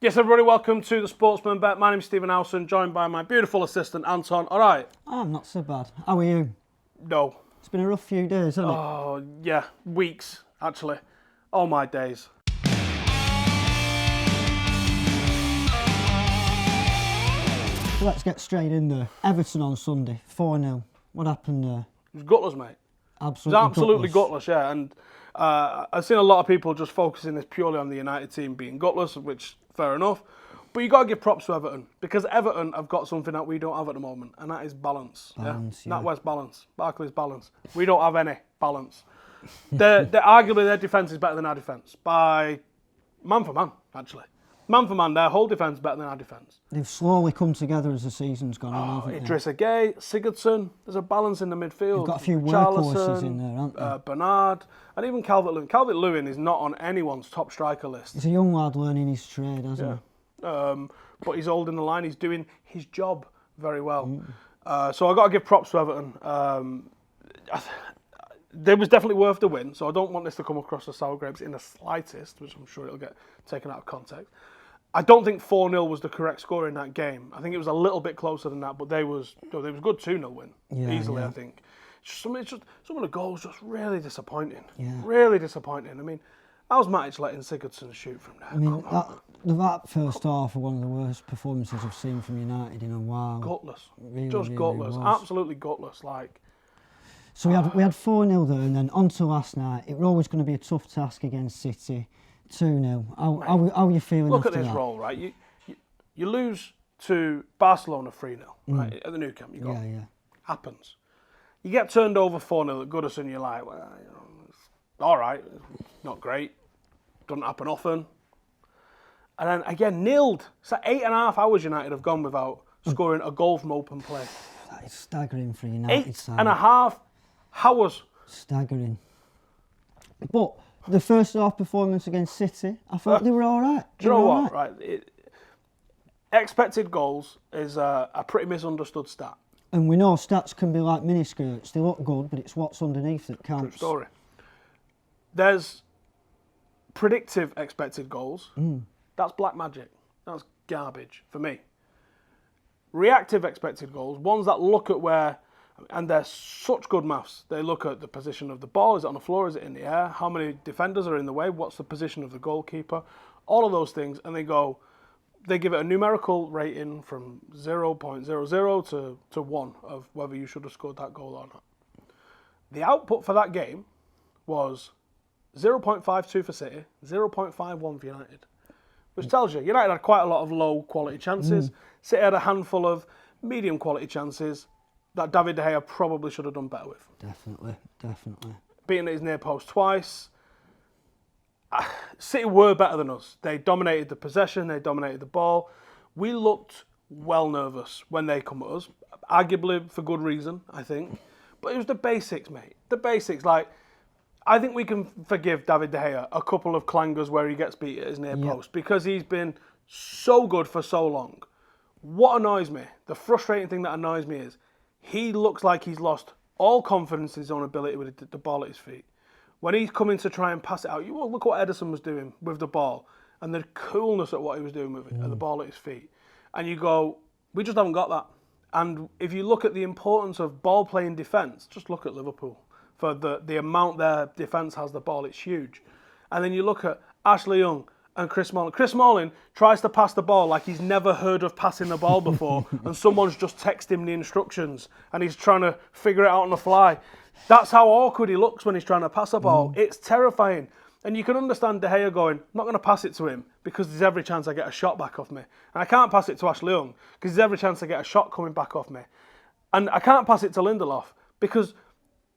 Yes, everybody, welcome to the Sportsman Bet. My name's Stephen Howson, joined by my beautiful assistant, Anton. All right? I'm not so bad. How are you? No. It's been a rough few days, hasn't it? Oh, yeah. Weeks, actually. Oh, my days. Let's get straight in there. Everton on Sunday, 4-0. What happened there? It was gutless, mate. Absolutely Gutless, yeah. And I've seen a lot of people just focusing this purely on the United team being gutless, which, fair enough. But you got to give props to Everton, because Everton have got something that we don't have at the moment, and that is balance. Yeah. NatWest balance. Barclays balance. We don't have any balance. They're arguably their defence is better than our defence by man for man, actually. Man for man, their whole defence is better than our defence. They've slowly come together as the season's gone on, haven't they? Idrissa Gueye, Sigurdsson, there's a balance in the midfield. They've got a few workhorses in there, haven't they? Bernard, and even Calvert-Lewin. Calvert-Lewin is not on anyone's top striker list. He's a young lad learning his trade, hasn't he? But he's holding the line. He's doing his job very well. So I've got to give props to Everton. They was definitely worth the win, so I don't want this to come across as sour grapes in the slightest, which I'm sure it'll get taken out of context. I don't think 4-0 was the correct score in that game. I think it was a little bit closer than that, but they was good 2-0 win, easily, I think. Some of the goals just really disappointing. Yeah. Really disappointing. I mean, how's Matic letting Sigurdsson shoot from there? I mean, that first half was one of the worst performances I've seen from United in a while. Gutless. Really, just gutless. Absolutely gutless. So we had 4-0 there, and then on to last night. It was always going to be a tough task against City. 2-0. How are you feeling Look after at this that? roll, right? You lose to Barcelona 3-0, right, at the Nou Camp. Happens. You get turned over 4-0 at Goodison, you're like, well, it's all right, not great. Doesn't happen often. And then again, nilled. It's like 8.5 hours United have gone without scoring a goal from open play. That is staggering for United. 8.5 hours. Staggering. But the first half performance against City, I thought they were all right. Do you know what? Right. Expected goals is a pretty misunderstood stat. And we know stats can be like miniskirts. They look good, but it's what's underneath that counts. True story. There's predictive expected goals. That's black magic. That's garbage for me. Reactive expected goals, ones that look at where, and they're such good maths. They look at the position of the ball. Is it on the floor? Is it in the air? How many defenders are in the way? What's the position of the goalkeeper? All of those things. And they give it a numerical rating from 0.00 to 1 of whether you should have scored that goal or not. The output for that game was 0.52 for City, 0.51 for United. Which tells you, United had quite a lot of low quality chances. City had a handful of medium quality chances that David De Gea probably should have done better with. Definitely. Beating at his near post twice. City were better than us. They dominated the possession, they dominated the ball. We looked well nervous when they come at us, arguably for good reason, I think. But it was the basics, mate. The basics, I think we can forgive David De Gea a couple of clangers where he gets beat at his near post because he's been so good for so long. What annoys me, the frustrating thing that annoys me is he looks like he's lost all confidence in his own ability with the ball at his feet. When he's coming to try and pass it out, look what Ederson was doing with the ball and the coolness at what he was doing with it, at the ball at his feet. And you go, we just haven't got that. And if you look at the importance of ball playing defence, just look at Liverpool. For the amount their defence has the ball, it's huge. And then you look at Ashley Young and Chris Smalling. Chris Smalling tries to pass the ball like he's never heard of passing the ball before and someone's just texted him the instructions and he's trying to figure it out on the fly. That's how awkward he looks when he's trying to pass a ball. It's terrifying. And you can understand De Gea going, I'm not going to pass it to him because there's every chance I get a shot back off me. And I can't pass it to Ashley Young because there's every chance I get a shot coming back off me. And I can't pass it to Lindelof because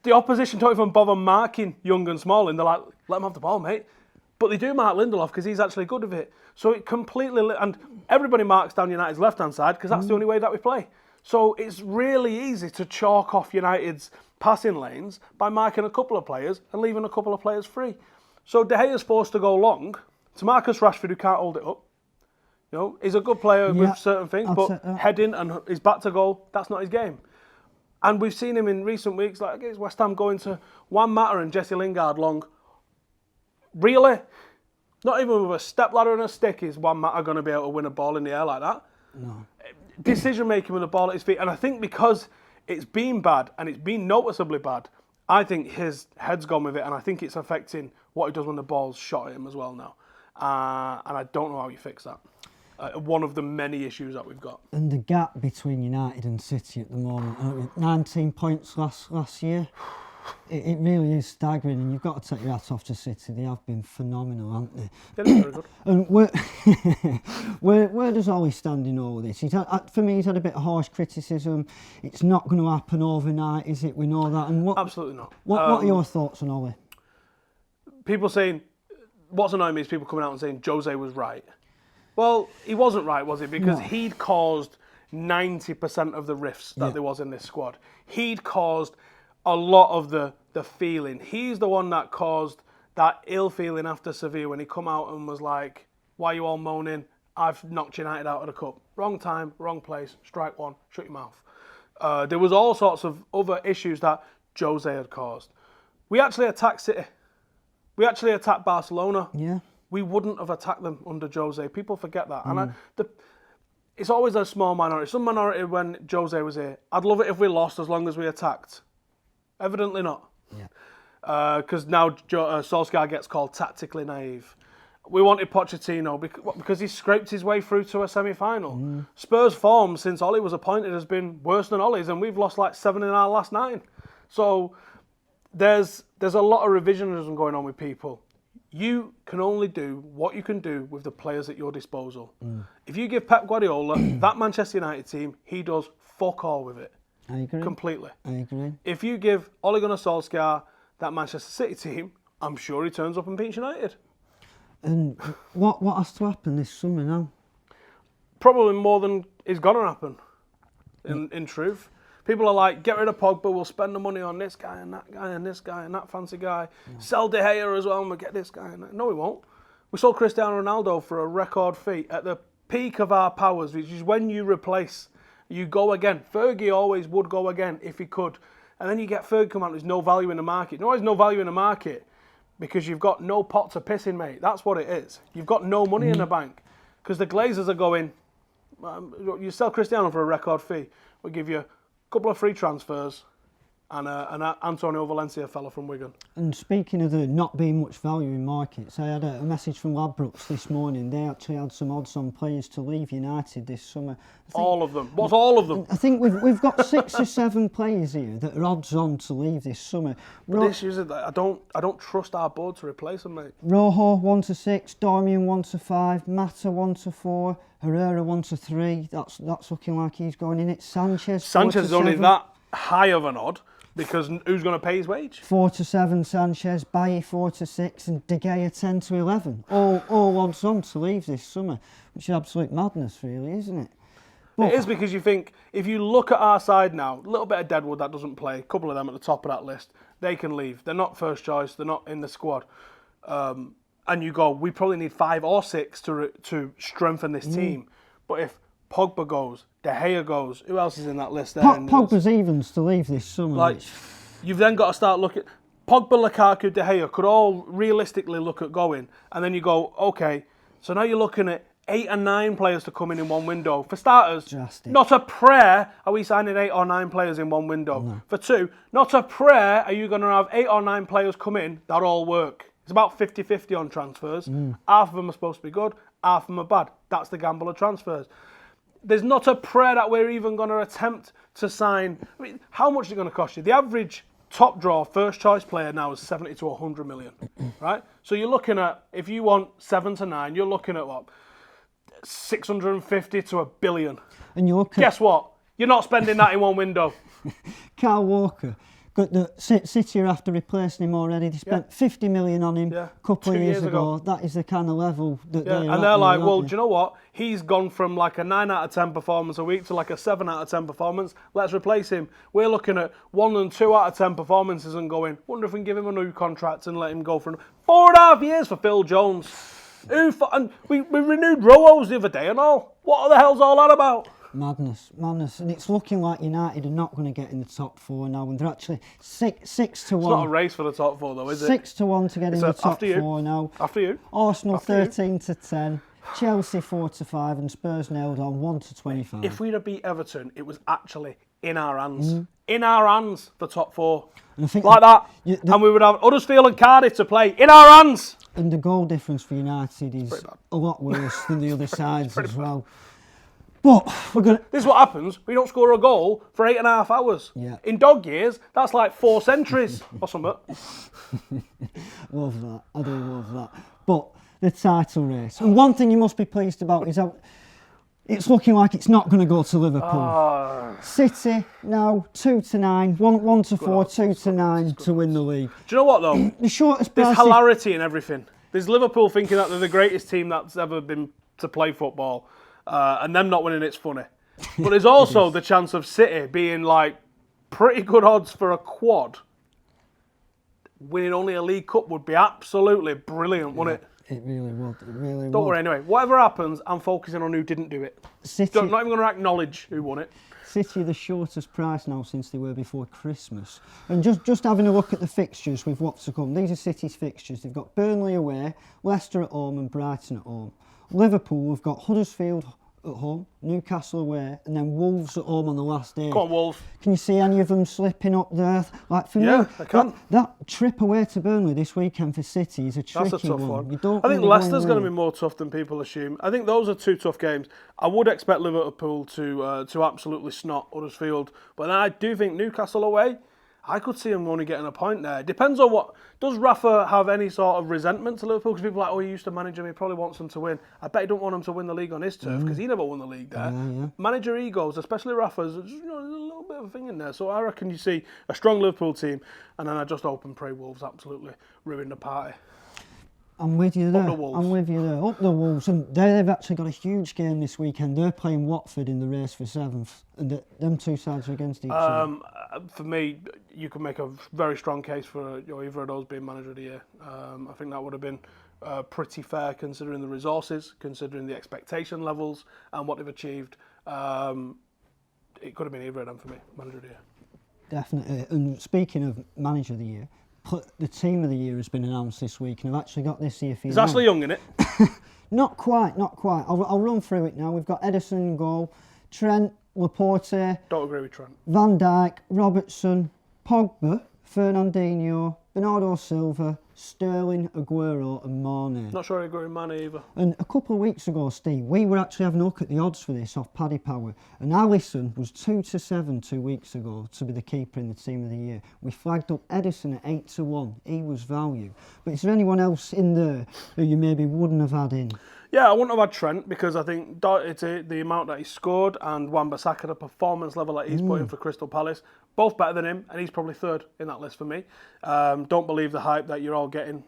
the opposition don't even bother marking Young and Smalling. They're like, let him have the ball, mate. But they do mark Lindelof because he's actually good with it. So it completely... And everybody marks down United's left-hand side because that's the only way that we play. So it's really easy to chalk off United's passing lanes by marking a couple of players and leaving a couple of players free. So De Gea's forced to go long to Marcus Rashford, who can't hold it up. He's a good player with certain things, but heading and his back to goal, that's not his game. And we've seen him in recent weeks, like against West Ham, going to Juan Mata and Jesse Lingard long. Really? Not even with a stepladder and a stick is Juan Mata going to be able to win a ball in the air like that. No. Decision making with the ball at his feet, and I think because it's been bad and it's been noticeably bad, I think his head's gone with it, and I think it's affecting what he does when the ball's shot at him as well now. And I don't know how you fix that. One of the many issues that we've got. And the gap between United and City at the moment, 19 points last year. It really is staggering, and you've got to take your hat off to City. They have been phenomenal, haven't they? They're very good. And where does Ollie stand in all this? For me, he's had a bit of harsh criticism. It's not going to happen overnight, is it? We know that. And Absolutely not. What are your thoughts on Ollie? People saying, what's annoying me is people coming out and saying Jose was right. Well, he wasn't right, was he? Because he'd caused 90% of the rifts that there was in this squad. He'd caused a lot of the feeling. He's the one that caused that ill feeling after Sevilla when he come out and was like, why are you all moaning? I've knocked United out of the cup. Wrong time, wrong place, strike one, shut your mouth. There was all sorts of other issues that Jose had caused. We actually attacked City. We actually attacked Barcelona. Yeah. We wouldn't have attacked them under Jose. People forget that. And it's always a small minority. Some minority when Jose was here. I'd love it if we lost as long as we attacked. Evidently not. Yeah. Because now Solskjaer gets called tactically naive. We wanted Pochettino because he scraped his way through to a semi-final. Spurs' form since Ollie was appointed has been worse than Ollie's, and we've lost like 7 in our last 9. So there's a lot of revisionism going on with people. You can only do what you can do with the players at your disposal. If you give Pep Guardiola that Manchester United team, he does fuck all with it. I agree. Completely. I agree. If you give Ole Gunnar Solskjaer that Manchester City team, I'm sure he turns up and beats United. And what has to happen this summer now? Probably more than is going to happen, in truth. People are like, get rid of Pogba, we'll spend the money on this guy and that guy and this guy and that fancy guy. Sell De Gea as well and we'll get this guy. And that. No, we won't. We sold Cristiano Ronaldo for a record fee at the peak of our powers, which is when you replace, you go again. Fergie always would go again if he could. And then you get Fergie come out, there's no value in the market. No, there's no value in the market because you've got no pot to piss in, mate. That's what it is. You've got no money in the bank because the Glazers are going, you sell Cristiano for a record fee, we'll give you couple of free transfers and Antonio Valencia fella from Wigan. And speaking of there not being much value in markets, I had a message from Ladbrokes this morning. They actually had some odds on players to leave United this summer. All of them. What's all of them? I think we've got 6 or 7 players here that are odds on to leave this summer. But the issue is that I don't trust our board to replace them, mate. Rojo 1 to 6, Darmian 1 to 5, Mata 1 to 4, Herrera 1 to 3. That's looking like he's going in it. Sanchez is only that high of an odd because who's going to pay his wage? 4 to 7 Sanchez, Bailly 4 to 6, and De Gea 10 to 11. All odds on to leave this summer, which is absolute madness, really, isn't it? It is because you think, if you look at our side now, a little bit of Deadwood that doesn't play, a couple of them at the top of that list, they can leave. They're not first choice, they're not in the squad. And you go, we probably need 5 or 6 to strengthen this team. But if Pogba goes, De Gea goes, who else is in that list there? Pogba's evens to leave this summer. You've then got to start looking. Pogba, Lukaku, De Gea could all realistically look at going. And then you go, okay, so now you're looking at 8 and 9 players to come in one window. For starters, Drastic. Not a prayer are we signing 8 or 9 players in one window. No. For 2, not a prayer are you going to have 8 or 9 players come in that all work. It's about 50-50 on transfers. Half of them are supposed to be good, half of them are bad. That's the gamble of transfers. There's not a prayer that we're even going to attempt to sign. I mean, how much is it going to cost you? The average top draw first choice player now is 70 to 100 million, right? So you're looking at, if you want 7 to 9, you're looking at what? 650 to $1 billion. And you look at... Guess what? You're not spending that in one window. Kyle Walker. Got the City are after replacing him already. They spent 50 million on him a couple of years ago. That is the kind of level that they're and they're like, well, do you know what? He's gone from like a 9 out of 10 performance a week to like a 7 out of 10 performance. Let's replace him. We're looking at 1 and 2 out of 10 performances and going, wonder if we can give him a new contract and let him go for 4.5 years for Phil Jones. And we renewed Rowo's the other day and all. What the hell's all that about? Madness. And it's looking like United are not going to get in the top 4 now, and they're actually 6 to 1. It's not a race for the top 4 though, is it? 6 to 1 to get in the top 4 now. After you. Arsenal After 13 to 10. Chelsea 4 to 5, and Spurs nailed on 1 to 25. If we'd have beat Everton, it was actually in our hands. In our hands, the top 4. And I think like that. And we would have Huddersfield and Cardiff to play. In our hands! And the goal difference for United is a lot worse than the other sides as well. But we're gonna. This is what happens. We don't score a goal for 8.5 hours. Yeah. In dog years, that's like 4 centuries or something. Love that. I do love that. But the title race. And one thing you must be pleased about is how it's looking like it's not going to go to Liverpool. City now 2 to 9, 1 to 4, 2 to 9 to win the league. Do you know what though? The shortest. There's hilarity in everything. There's Liverpool thinking that they're the greatest team that's ever been to play football. And them not winning, it's funny. But there's also the chance of City being like pretty good odds for a quad. Winning only a League Cup would be absolutely brilliant, wouldn't it? It really would. It really would. Don't worry anyway. Whatever happens, I'm focusing on who didn't do it. City, I'm not even going to acknowledge who won it. City are the shortest price now since they were before Christmas. And just having a look at the fixtures with what's to come. These are City's fixtures. They've got Burnley away, Leicester at home and Brighton at home. Liverpool have got Huddersfield at home, Newcastle away, and then Wolves at home on the last day. Come on, Wolves. Can you see any of them slipping up there? Like for Yeah, me, I can. that trip away to Burnley this weekend for City is a tricky That's a tough one. You don't I think really Leicester's win going to there. be more tough than people assume. I think those are 2 tough games. I would expect Liverpool to absolutely snot Huddersfield, but then I do think Newcastle away, I could see them only getting a point there. Depends on what... Does Rafa have any sort of resentment to Liverpool? Because people are like, oh, he used to manage them, he probably wants them to win. I bet he don't want them to win the league on his turf, because he never won the league there. Yeah. Manager egos, especially Rafa's, there's a little bit of a thing in there. So I reckon you see a strong Liverpool team, and then I just hope and pray Wolves absolutely ruin the party. I'm with you there. Up the Wolves. I'm with you there. Up the Wolves. And they've actually got a huge game this weekend. They're playing Watford in the race for 7th. And them 2 sides are against each other. For me, you could make a very strong case for either of those being manager of the year. I think that would have been pretty fair considering the resources, considering the expectation levels and what they've achieved. It could have been either of them for me, manager of the year. Definitely. And speaking of manager of the year, the team of the year has been announced this week, and I've actually got this here for you. Is Ashley Young in it? Not quite. I'll run through it now. We've got Edison in goal, Trent, Laporte, Don't agree with Trent. Van Dijk, Robertson, Pogba, Fernandinho, Bernardo Silva, Sterling, Aguero and Mane. Not sure I agree with Mane either. And a couple of weeks ago, Steve, we were actually having a look at the odds for this off Paddy Power, and Alisson was 2 to 7 2 weeks ago to be the keeper in the team of the year. We flagged up Edison at 8 to 1. He was value. But is there anyone else in there who you maybe wouldn't have had in? Yeah, I wouldn't have had Trent because I think the amount that he scored and Wan-Bissaka, the performance level that he's put in for Crystal Palace, both better than him, and he's probably third in that list for me. Don't believe the hype that you're all getting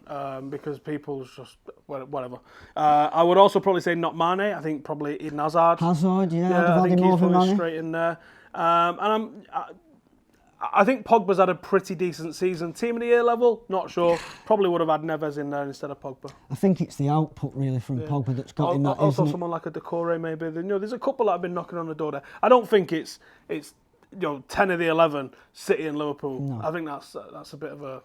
because people's just whatever. I would also probably say not Mane. I think probably Eden Hazard. Hazard, yeah, I think he's probably Mane. straight in there. I think Pogba's had a pretty decent season. Team of the year level, not sure. Probably would have had Neves in there instead of Pogba. I think it's the output really from Pogba that's got him that, also, isn't it? someone like a Decore maybe. There's a couple that have been knocking on the door there. I don't think it's 10 of the 11 City and Liverpool. No. I think that's a bit of a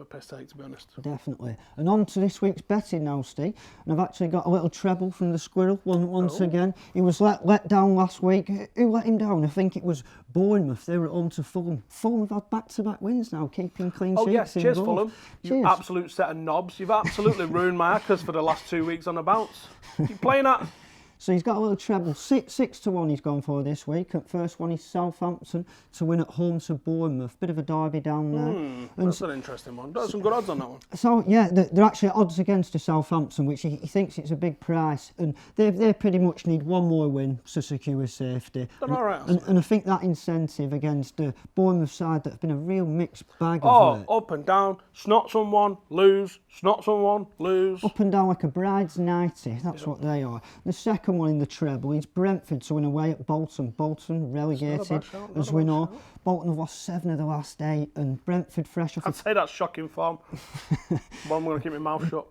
piss take, to be honest. Definitely. And on to this week's betting now, Steve. And I've actually got a little treble from the Squirrel once again. He was let down last week. Who let him down? I think it was Bournemouth. They were at home to Fulham. Fulham have had back-to-back wins now, keeping clean sheets. Oh yes, cheers Fulham. You Cheers. absolute set of knobs. You've absolutely ruined my hackers for the last 2 weeks on a bounce. Keep playing that. So he's got a little treble. 6 to 1 he's gone for this week. At first one is Southampton to win at home to Bournemouth. Bit of a derby down there. That's an interesting one. There's some good odds on that one. So yeah, they're actually odds against the Southampton, which he thinks it's a big price, and they pretty much need one more win to secure safety. They're all right. And I think that incentive against the Bournemouth side that have been a real mixed bag of up and down, snot someone, lose, snot someone, lose. up and down like a bride's 90. That's what they are. The second second one in the treble is Brentford to win away at Bolton. Bolton relegated, as we know. Bolton have lost 7 of the last 8, and Brentford fresh off. I'd say that's shocking form. But I'm going to keep my mouth shut.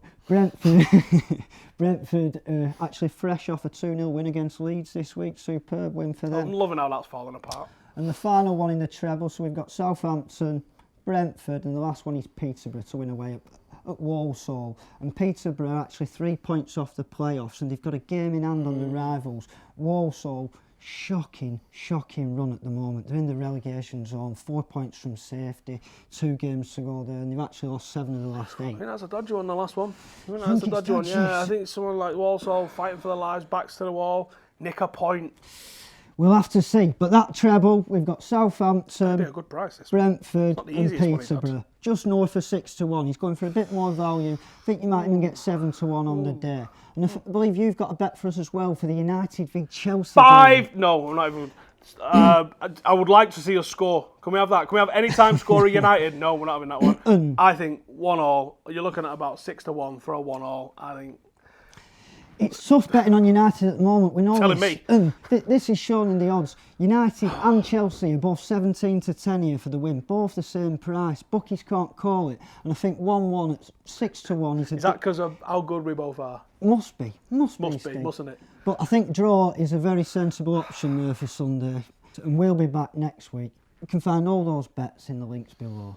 Brentford actually fresh off a 2-0 win against Leeds this week. Superb win for them. I'm loving how that's falling apart. And the final one in the treble, so we've got Southampton, Brentford, and the last one is Peterborough to win away at Walsall. And Peterborough are actually 3 points off the playoffs, and they've got a game in hand on the rivals. Walsall, shocking run at the moment. They're in the relegation zone, 4 points from safety, 2 games to go there, and they've actually lost 7 of the last 8. I think that's a dodgy one, the last one. That's a dodgy one, yeah. I think someone like Walsall fighting for their lives, backs to the wall, nick a point. We'll have to see. But that treble, we've got Southampton, That'd be a good price, this Brentford one. and Peterborough. Just north of 6-1. He's going for a bit more value. I think you might even get 7-1 on the day. And I believe you've got a bet for us as well for the United v Chelsea. 5! Game. No, I'm not even... I would like to see us score. Can we have that? Can we have any time score at United? No, we're not having that one. I think 1-1. You're looking at about 6-1 for a 1-1. I think... It's tough betting on United at the moment. We know Telling this. me. This is shown in the odds. United and Chelsea are both 17-10 here for the win. Both the same price. Bookies can't call it. And I think 1-1 at 6-1 is... Is that because of how good we both are? Must be, Steve. Mustn't it? But I think draw is a very sensible option there for Sunday. And we'll be back next week. You can find all those bets in the links below.